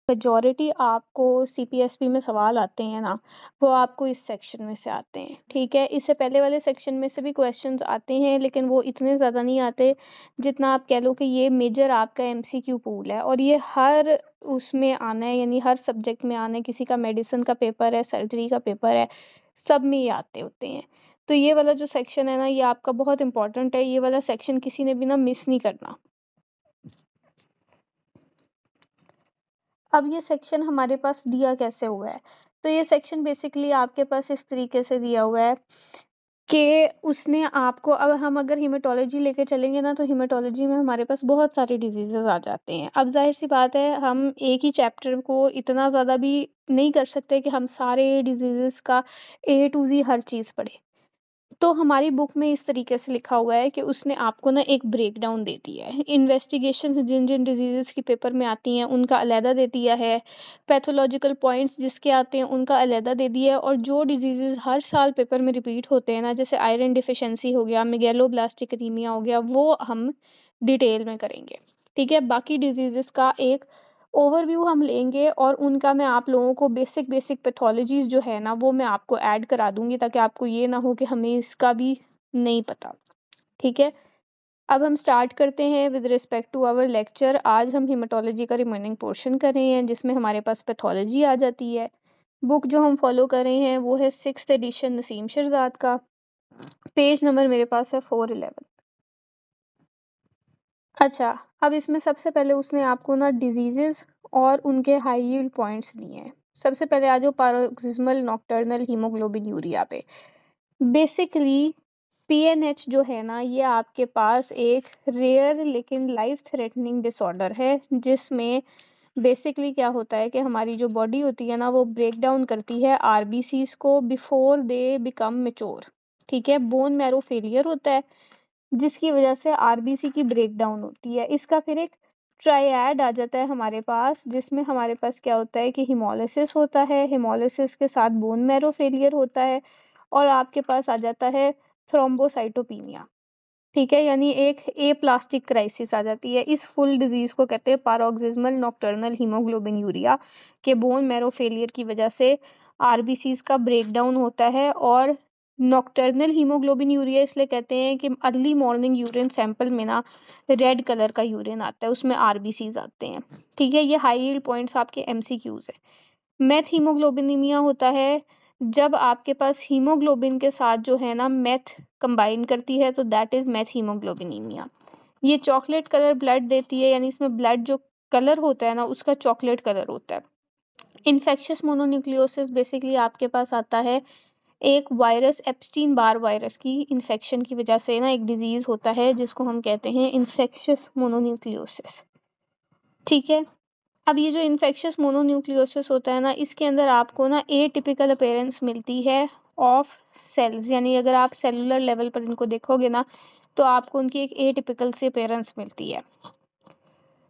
Majority आपको CPSP में सवाल आते हैं ना, वो आपको इस सेक्शन में से आते हैं। ठीक है, इससे पहले वाले सेक्शन में से भी क्वेश्चंस आते हैं, लेकिन वो इतने ज़्यादा नहीं आते जितना आप कह लो कि ये मेजर आपका एमसीक्यू पूल है, और ये हर उसमें आना है, यानी हर सब्जेक्ट में आना है। किसी का मेडिसिन का पेपर है, सर्जरी का पेपर है, सब में ये आते होते हैं। तो ये वाला जो सेक्शन है ना, ये आपका बहुत इंपॉर्टेंट है। ये वाला सेक्शन किसी ने भी ना मिस नहीं करना। अब ये सेक्शन हमारे पास दिया कैसे हुआ है, तो ये सेक्शन बेसिकली आपके पास इस तरीके से दिया हुआ है कि उसने आपको, अब हम अगर हीमेटोलॉजी लेके चलेंगे ना, तो हीमेटोलॉजी में हमारे पास बहुत सारे डिजीजेस आ जाते हैं। अब जाहिर सी बात है, हम एक ही चैप्टर को इतना ज़्यादा भी नहीं कर सकते कि हम सारे डिजीजेस का ए टू जी हर चीज़ पढ़ें। तो हमारी बुक में इस तरीके से लिखा हुआ है कि उसने आपको ना एक ब्रेकडाउन दे दिया है। इन्वेस्टिगेशंस जिन जिन डिजीज़ की पेपर में आती हैं उनका अलहदा दे दिया है। पैथोलॉजिकल पॉइंट्स जिसके आते हैं उनका अलहदा दे दिया है। और जो डिजीज़ हर साल पेपर में रिपीट होते हैं ना, जैसे आयरन डिफिशिएंसी हो गया, मेगेलोब्लास्टिक एनीमिया हो गया, वो हम डिटेल में करेंगे। ठीक है, बाकी डिजीज़ का एक ओवरव्यू हम लेंगे, और उनका मैं आप लोगों को बेसिक बेसिक पैथोलॉजीज़ जो है ना, वो मैं आपको ऐड करा दूँगी, ताकि आपको ये ना हो कि हमें इसका भी नहीं पता। ठीक है? अब हम स्टार्ट करते हैं with respect to our lecture. आज हम हेमेटोलॉजी का रिमेनिंग पोर्शन कर रहे हैं, जिसमें हमारे पास पैथोलॉजी आ जाती है। बुक जो हम फॉलो कर रहे हैं वो है 6th एडिशन नसीम शहजाद का। पेज नंबर मेरे पास है 411। अच्छा, अब इसमें सबसे पहले उसने आपको ना डिजीजेस और उनके हाई यील्ड पॉइंट्स दिए हैं। सबसे पहले आ जाओ पैरोक्सिस्मल नॉकटर्नल हीमोग्लोबिन यूरिया पे। बेसिकली पीएनएच जो है ना, ये आपके पास एक रेयर लेकिन लाइफ थ्रेटनिंग डिसऑर्डर है, जिसमें बेसिकली क्या होता है कि हमारी जो बॉडी होती है ना, वो ब्रेक डाउन करती है आरबीसीज को बिफोर दे बिकम मेच्योर। ठीक है, बोन मैरो फेलियर होता है, जिसकी वजह से आरबीसी की ब्रेकडाउन होती है। इसका फिर एक ट्रायड आ जाता है हमारे पास, जिसमें हमारे पास क्या होता है कि हिमोलिसिस होता है, हिमोलिसिस के साथ बोन मैरो फेलियर होता है, और आपके पास आ जाता है थ्रोम्बोसाइटोपिनिया। ठीक है, यानी एक ए प्लास्टिक क्राइसिस आ जाती है। इस फुल डिजीज को कहते हैं पैरोक्सिस्मल नॉकटर्नल हीमोग्लोबिन यूरिया, के बोन मैरो फेलियर की वजह से आरबीसीज का ब्रेकडाउन होता है। और नॉकटर्नल हीमोग्लोबिन यूरिया इसलिए कहते हैं कि अर्ली मॉर्निंग यूरिन सैंपल में ना रेड कलर का यूरिन आता है, उसमें आरबीसीज आते हैं। ठीक है, ये हाई यील्ड पॉइंट्स आपके एमसीक्यूज है। मेथ हीमोग्लोबिनीमिया होता है जब आपके पास हीमोग्लोबिन के साथ जो है ना मेथ कंबाइन करती है, तो दैट इज मेथ हीमोग्लोबिनीमिया। ये चॉकलेट कलर ब्लड देती है, यानी इसमें ब्लड जो कलर होता है ना, उसका चॉकलेट कलर होता है। इन्फेक्शियस मोनोन्यूक्लियोसिस बेसिकली आपके पास आता है एक वायरस, एप्स्टीन बार वायरस की इन्फेक्शन की वजह से ना एक डिजीज होता है, जिसको हम कहते हैं इन्फेक्शियस मोनोन्यूक्लियोसिस। ठीक है, अब ये जो इन्फेक्शियस मोनोन्यूक्लियोसिस होता है ना, इसके अंदर आपको ना ए टिपिकल अपीयरेंस मिलती है ऑफ सेल्स, यानी अगर आप सेलुलर लेवल पर इनको देखोगे ना, तो आपको उनकी एक ए टिपिकल सी अपीयरेंस मिलती है।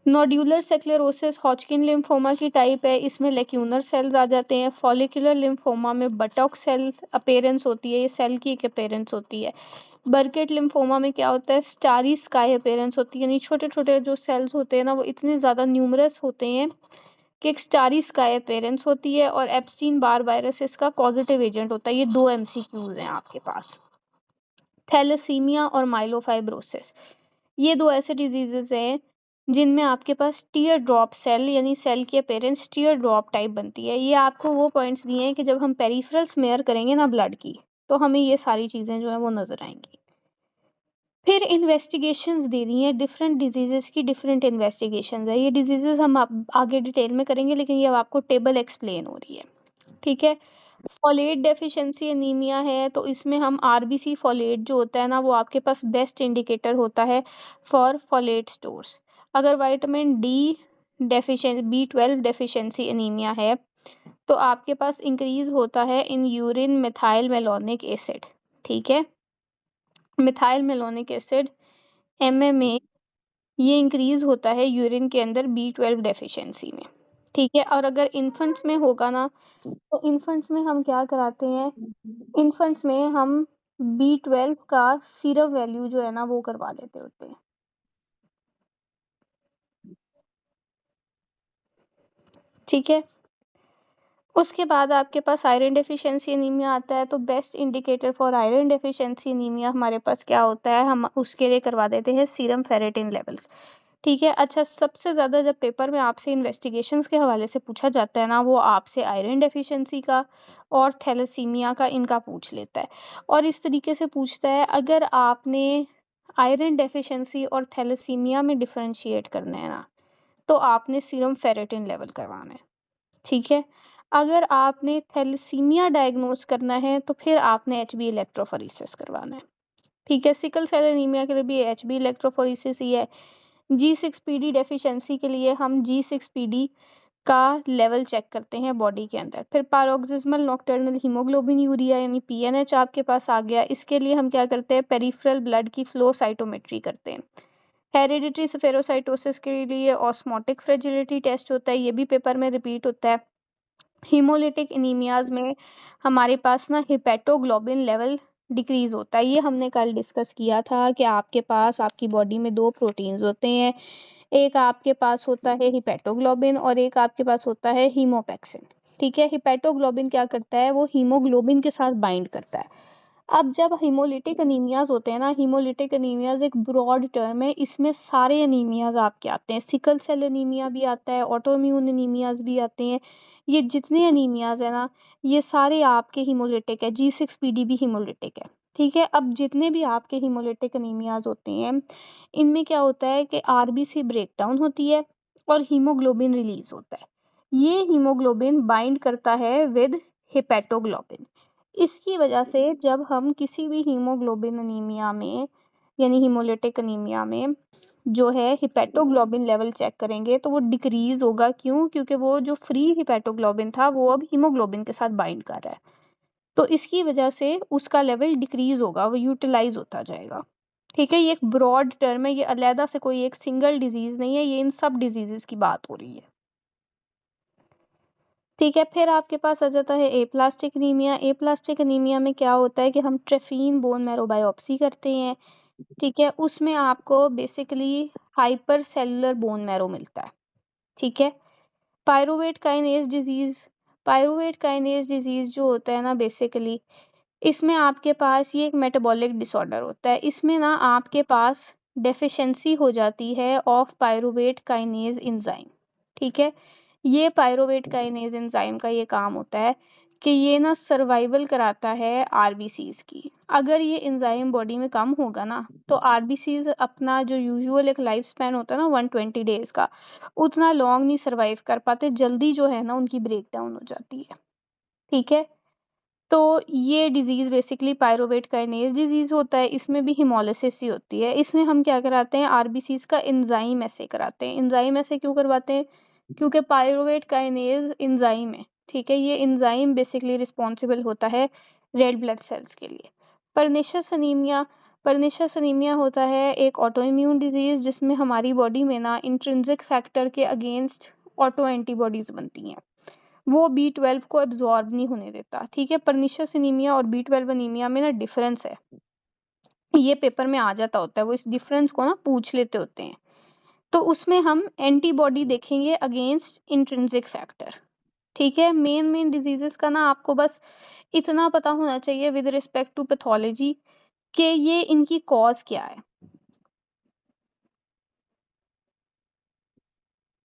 नोड्यूलर सेक्लेरोसिस हॉजकिन लिम्फोमा की टाइप है, इसमें लेक्यूनर सेल्स आ जाते हैं। फॉलिकुलर लिम्फोमा में बटॉक सेल अपीयरेंस होती है, ये सेल की एक अपीयरेंस होती है। बर्केट लिम्फोमा में क्या होता है, स्टारी स्काई अपीयरेंस होती है, यानी छोटे छोटे जो सेल्स होते हैं ना, वो इतने ज़्यादा न्यूमरस होते हैं कि एक स्टारी स्काई अपीयरेंस होती है। और एप्स्टीन बार वायरस इसका पॉजिटिव एजेंट होता है। ये दो एमसीक्यूज हैं आपके पास। थैलेसीमिया और माइलोफाइब्रोसिस, ये दो ऐसे डिजीजेस हैं जिनमें आपके पास टीयर ड्रॉप सेल, यानी सेल की अपीयरेंस टीयर ड्रॉप टाइप बनती है। ये आपको वो पॉइंट्स दिए हैं कि जब हम पेरिफेरल स्मेयर करेंगे ना ब्लड की, तो हमें ये सारी चीज़ें जो है वो नज़र आएंगी। फिर इन्वेस्टिगेशंस दे दी हैं डिफरेंट डिजीजेस की, डिफरेंट इन्वेस्टिगेशंस है। ये डिजीजेस हम आगे डिटेल में करेंगे, लेकिन ये अब आपको टेबल एक्सप्लेन हो रही है। ठीक है, फोलेट डेफिशिएंसी एनीमिया है, तो इसमें हम आरबीसी फोलेट जो होता है ना, वो आपके पास बेस्ट इंडिकेटर होता है फॉर फोलेट स्टोर्स। अगर vitamin D deficiency, B 12 deficiency anaemia है, तो आपके पास इंक्रीज होता है in urine methyl malonic acid. ठीक है, मिथाइल मेलोनिक एसिड एमएमए, ये इंक्रीज होता है यूरिन के अंदर बी 12 डेफिशिएंसी में। ठीक है, और अगर इन्फेंट्स में होगा ना, तो इन्फेंट्स में हम क्या कराते हैं, इन्फेंट्स में हम बी 12 का सीरम वैल्यू जो है ना, वो करवा लेते होते हैं। ठीक है। उसके बाद आपके पास आयरन डेफिशिएंसी एनीमिया आता है, तो best indicator for iron deficiency anaemia हमारे पास क्या होता है, हम उसके लिए करवा देते हैं सीरम फेरेटिन लेवल्स। ठीक है। अच्छा, सबसे ज़्यादा जब पेपर में आपसे इन्वेस्टिगेशंस के हवाले से पूछा जाता है ना, वो आपसे आयरन डेफिशिएंसी का और थैलेसीमिया का, इनका पूछ लेता है। और इस तरीके से पूछता है, अगर आपने आयरन डेफिशिएंसी और थैलेसीमिया में डिफरेंशिएट करना है ना, तो आपने सीरम फेरेटिन लेवल करवाना है। ठीक है। अगर आपने थैलेसीमिया डायग्नोज करना है, तो फिर आपने एचबी इलेक्ट्रोफोरेसिस करवाना है। ठीक है। सिकल सेल एनीमिया के लिए भी एचबी इलेक्ट्रोफोरेसिस ही है। G6PD डेफिशिएंसी के लिए हम G6PD का लेवल चेक करते हैं बॉडी के अंदर। फिर पैरोक्सिस्मल नॉकटर्नल हीमोग्लोबिन यूरिया यानी पीएनएच आपके पास आ गया। इसके लिए हम क्या करते हैं, पेरिफेरल ब्लड की फ्लो साइटोमेट्री करते हैं। हेरिडिटरी स्फेरोसाइटोसिस के लिए ऑस्मोटिक फ्रेजिलिटी टेस्ट होता है, ये भी पेपर में रिपीट होता है। हीमोलिटिक एनीमियाज में हमारे पास ना हिपेटोग्लोबिन लेवल डिक्रीज होता है। ये हमने कल डिस्कस किया था कि आपके पास आपकी बॉडी में दो प्रोटीन्स होते हैं, एक आपके पास होता है हिपेटोग्लोबिन और एक आपके पास होता है हीमोपेक्सिन। ठीक है। हिपेटोग्लोबिन क्या करता है, वो हीमोग्लोबिन के साथ बाइंड करता है। अब जब हीमोलिटिक एनीमियाज होते हैं ना, हीमोलिटिक एनीमियाज एक ब्रॉड टर्म है, इसमें सारे एनीमियाज आपके आते हैं। सिकल सेल एनीमिया भी आता है, ऑटोइम्यून एनीमियाज भी आते हैं। ये जितने एनीमियाज है ना, ये सारे आपके हीमोलिटिक है। G6PD भी हीमोलिटिक है। ठीक है। अब जितने भी आपके हीमोलिटिक एनीमियाज होते हैं, इनमें क्या होता है कि आरबीसी ब्रेकडाउन होती है और हीमोग्लोबिन रिलीज होता है। ये हीमोग्लोबिन बाइंड करता है विद हिपेटोग्लोबिन। इसकी वजह से जब हम किसी भी हीमोग्लोबिन एनीमिया में यानी हीमोलिटिक एनीमिया में जो है हिपेटोग्लोबिन लेवल चेक करेंगे, तो वो डिक्रीज होगा। क्यों? क्योंकि वो जो फ्री हिपेटोग्लोबिन था, वो अब हीमोग्लोबिन के साथ बाइंड कर रहा है, तो इसकी वजह से उसका लेवल डिक्रीज होगा, वो यूटिलाइज होता जाएगा। ठीक है। ये एक ब्रॉड टर्म है, ये अलहदा से कोई एक सिंगल डिजीज नहीं है, ये इन सब डिजीजेस की बात हो रही है। ठीक है। फिर आपके पास आ जाता है ए प्लास्टिक एनीमिया। ए प्लास्टिक एनीमिया में क्या होता है कि हम ट्रेफिन बोन मैरो बायोप्सी करते हैं। ठीक है। उसमें आपको basically hyper cellular bone marrow मिलता है। ठीक है। Pyruvate kinase disease, pyruvate kinase disease जो होता है ना, बेसिकली इसमें आपके पास ये एक मेटाबॉलिक डिसऑर्डर होता है। इसमें ना आपके पास डेफिशिएंसी हो जाती है ऑफ पायरुवेट काइनेज एंजाइम। ठीक है। ये पायरुवेट काइनेज एंजाइम का ये काम होता है कि ये ना सर्वाइवल कराता है आरबीसीज की। अगर ये एंजाइम बॉडी में कम होगा ना, तो आरबीसीज अपना जो यूजुअल एक लाइफ स्पैन होता है ना 120 डेज का, उतना लॉन्ग नहीं सर्वाइव कर पाते, जल्दी जो है ना उनकी ब्रेक डाउन हो जाती है। ठीक है। तो ये disease basically pyruvate kinase disease होता है, इसमें भी हिमोलिसिस ही होती है। इसमें हम क्या कराते हैं, आरबीसीज़ का एंजाइम ऐसे कराते हैं। एंजाइम ऐसे क्यों करवाते हैं? क्योंकि पायरुवेट काइनेज एंजाइम है। ठीक है। ये एंजाइम बेसिकली रिस्पॉन्सिबल होता है रेड ब्लड सेल्स के लिए। पर्निशियस अनीमिया, पर्निशियस अनीमिया होता है एक ऑटोइम्यून डिजीज़, जिसमें हमारी बॉडी में ना इंट्रिंसिक फैक्टर के अगेंस्ट ऑटो एंटीबॉडीज़ बनती हैं, वो B12 को एब्जॉर्ब नहीं होने देता। ठीक है। पर्निशियस एनीमिया और B12 एनीमिया में ना डिफरेंस है, ये पेपर में आ जाता होता है, वो इस डिफरेंस को ना पूछ लेते होते हैं। तो उसमें हम एंटीबॉडी देखेंगे अगेंस्ट इंट्रिंसिक फैक्टर। ठीक है। मेन डिजीजेस का ना आपको बस इतना पता होना चाहिए विद रिस्पेक्ट टू पैथोलॉजी कि ये इनकी कॉज क्या है।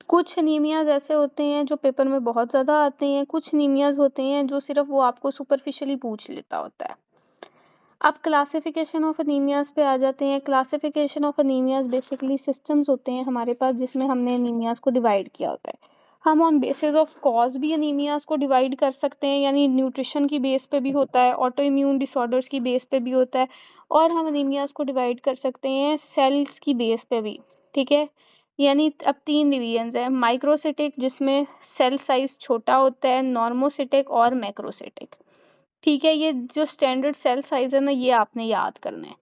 कुछ एनीमियाज ऐसे होते हैं जो पेपर में बहुत ज़्यादा आते हैं, कुछ एनीमियाज होते हैं जो सिर्फ वो आपको सुपरफिशियली पूछ लेता होता है। अब क्लासिफिकेशन ऑफ एनीमियाज पे आ जाते हैं। Classification of anaemias basically systems होते हैं हमारे पास, जिसमें हमने एनीमियाज को डिवाइड किया होता है। हम ऑन बेसिस ऑफ कॉज भी एनीमियाज को डिवाइड कर सकते हैं, यानी न्यूट्रिशन की बेस पे भी होता है, ऑटो इम्यून डिसऑर्डर्स की बेस पे भी होता है, और हम एनीमियाज को डिवाइड कर सकते हैं सेल्स की बेस पे भी। ठीक है। यानी अब तीन डिवीजन्स है, माइक्रोसिटिक जिसमें सेल साइज छोटा होता है, नॉर्मोसिटिक और मैक्रोसिटिक। ठीक है। ये जो स्टैंडर्ड सेल साइज है ना, ये आपने याद करना है।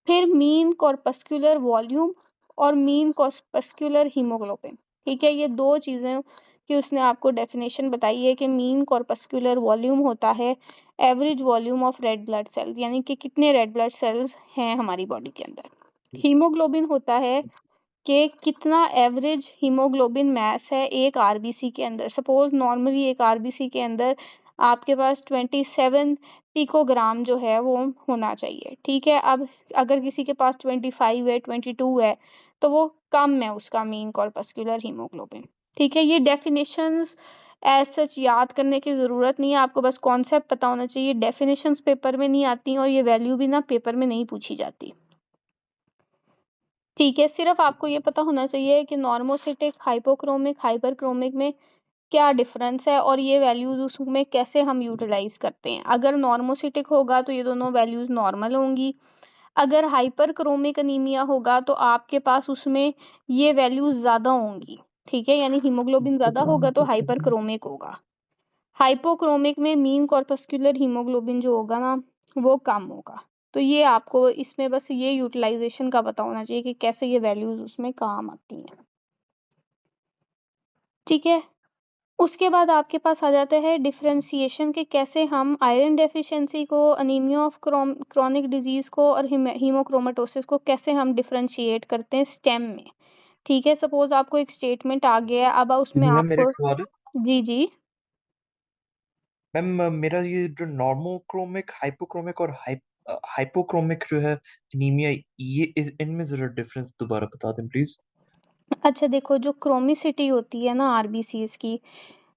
फिर मीन कॉर्पस्कुलर वॉल्यूम और मीन कॉर्पस्कुलर हीमोग्लोबिन। ठीक है। ये दो चीज़ें कि उसने आपको डेफिनेशन बताई है कि मीन कॉर्पस्कुलर वॉल्यूम होता है average volume of red blood cells, यानी कि कितने रेड ब्लड सेल्स हैं हमारी बॉडी के अंदर। हीमोग्लोबिन होता है कि कितना एवरेज हीमोग्लोबिन मास है एक आरबीसी के अंदर। सपोज नॉर्मली एक आरबीसी के अंदर आपके पास 27 पिकोग्राम जो है वो होना चाहिए, ठीक है। अब अगर किसी के पास 25 है, 22 है, तो वो कम है उसका मीन कॉर्पस्कुलर हीमोग्लोबिन, ठीक है। ये डेफिनेशंस एज सच याद करने की ज़रूरत नहीं है, आपको बस कॉन्सेप्ट पता होना चाहिए। डेफिनेशंस पेपर में नहीं आती और ये वैल्यू भी ना पेपर में नहीं पूछी जाती, ठीक है। सिर्फ आपको ये पता होना चाहिए कि नॉर्मोसिटिक, हाइपोक्रोमिक, हाइपरक्रोमिक में क्या डिफरेंस है और ये वैल्यूज उसमें कैसे हम यूटिलाइज करते हैं। अगर नॉर्मोसिटिक होगा तो ये दोनों वैल्यूज नॉर्मल होंगी, अगर हाइपरक्रोमिक अनीमिया होगा तो आपके पास उसमें ये वैल्यूज ज़्यादा होंगी, ठीक है। यानी हीमोग्लोबिन ज़्यादा होगा तो हाइपरक्रोमिक होगा। हाइपोक्रोमिक में मीन कॉर्पस्कुलर हीमोग्लोबिन जो होगा ना वो कम होगा। तो ये आपको इसमें बस ये यूटिलाइजेशन का पता होना चाहिए कि कैसे ये वैल्यूज उसमें काम आती हैं, ठीक है। उसके बाद आपके पास आ जाता है डिफरेंशिएशन के कैसे हम आयरन डेफिशिएंसी को, अनीमिया ऑफ क्रॉनिक डिजीज को और हीमोक्रोमेटोसिस को कैसे हम डिफरेंशिएट करते हैं स्टेम में, ठीक है। सपोज आपको एक स्टेटमेंट आ गया, अब उसमें मैम मेरा एक आपको सवाल है। जी जी मैम मेरा ये जो नॉर्मोक्रोमिक, हाइपोक्रोमिक और हाइपोक्रोमिक जो है एनीमिया, ये इनमें जरा डिफरेंस दोबारा बता दें प्लीज। अच्छा देखो, जो क्रोमिसिटी होती है ना आरबीसीज की,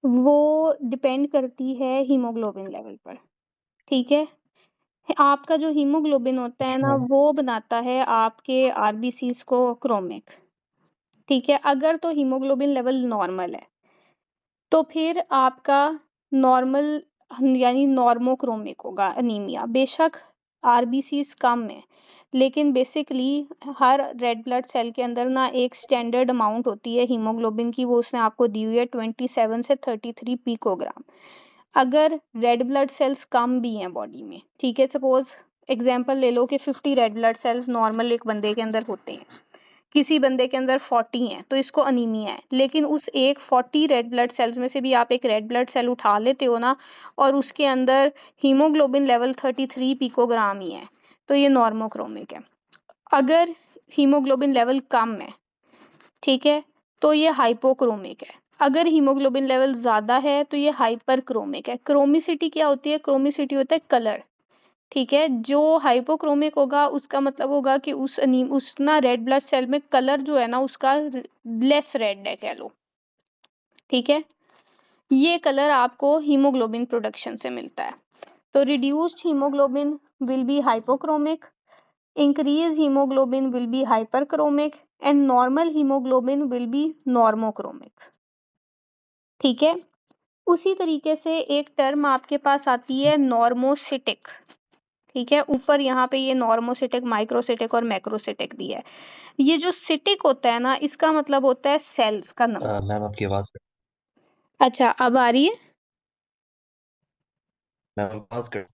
वो डिपेंड करती है हीमोग्लोबिन लेवल पर, ठीक है। आपका जो हीमोग्लोबिन होता है ना अच्छा। वो बनाता है आपके आरबीसीज को क्रोमिक, ठीक है। अगर तो हीमोग्लोबिन लेवल नॉर्मल है तो फिर आपका नॉर्मल यानी नॉर्मोक्रोमिक होगा अनीमिया। बेशक आरबीसीज कम है, लेकिन बेसिकली हर रेड ब्लड सेल के अंदर ना एक स्टैंडर्ड अमाउंट होती है हीमोग्लोबिन की, वो उसने आपको दी हुई है 27 से 33 पिकोग्राम। अगर रेड ब्लड सेल्स कम भी हैं बॉडी में, ठीक है, सपोज एग्जांपल ले लो कि 50 रेड ब्लड सेल्स नॉर्मल एक बंदे के अंदर होते हैं, किसी बंदे के अंदर 40 है तो इसको अनीमिया है। लेकिन उस एक 40 रेड ब्लड सेल्स में से भी आप एक रेड ब्लड सेल उठा लेते हो ना और उसके अंदर हीमोग्लोबिन लेवल 33 पिकोग्राम ही है, तो ये नॉर्मोक्रोमिक है। अगर हीमोग्लोबिन लेवल कम है, ठीक है, तो ये हाइपोक्रोमिक है। अगर हीमोग्लोबिन लेवल ज़्यादा है तो ये हाइपरक्रोमिक है। क्रोमिसिटी क्या होती है? क्रोमिसिटी होता है कलर, ठीक है। जो हाइपोक्रोमिक होगा उसका मतलब होगा कि उस ना रेड ब्लड सेल में कलर जो है ना उसका लेस रेड है कह लो, ठीक है। ये कलर आपको हीमोग्लोबिन प्रोडक्शन से मिलता है। तो reduced haemoglobin will be hypochromic, increase haemoglobin will be hyperchromic and normal haemoglobin will be normochromic, ठीक है। उसी तरीके से एक टर्म आपके पास आती है नॉर्मोसिटिक, ठीक है। ऊपर यहाँ पे ये नॉर्मोसिटिक, माइक्रोसिटिक और मैक्रोसिटिक दिया है। ये जो सिटिक होता है ना इसका मतलब होता है सेल्स का नंबर। मैम आपकी आवाज। अच्छा अब आ रही है? मैम आवाज कर।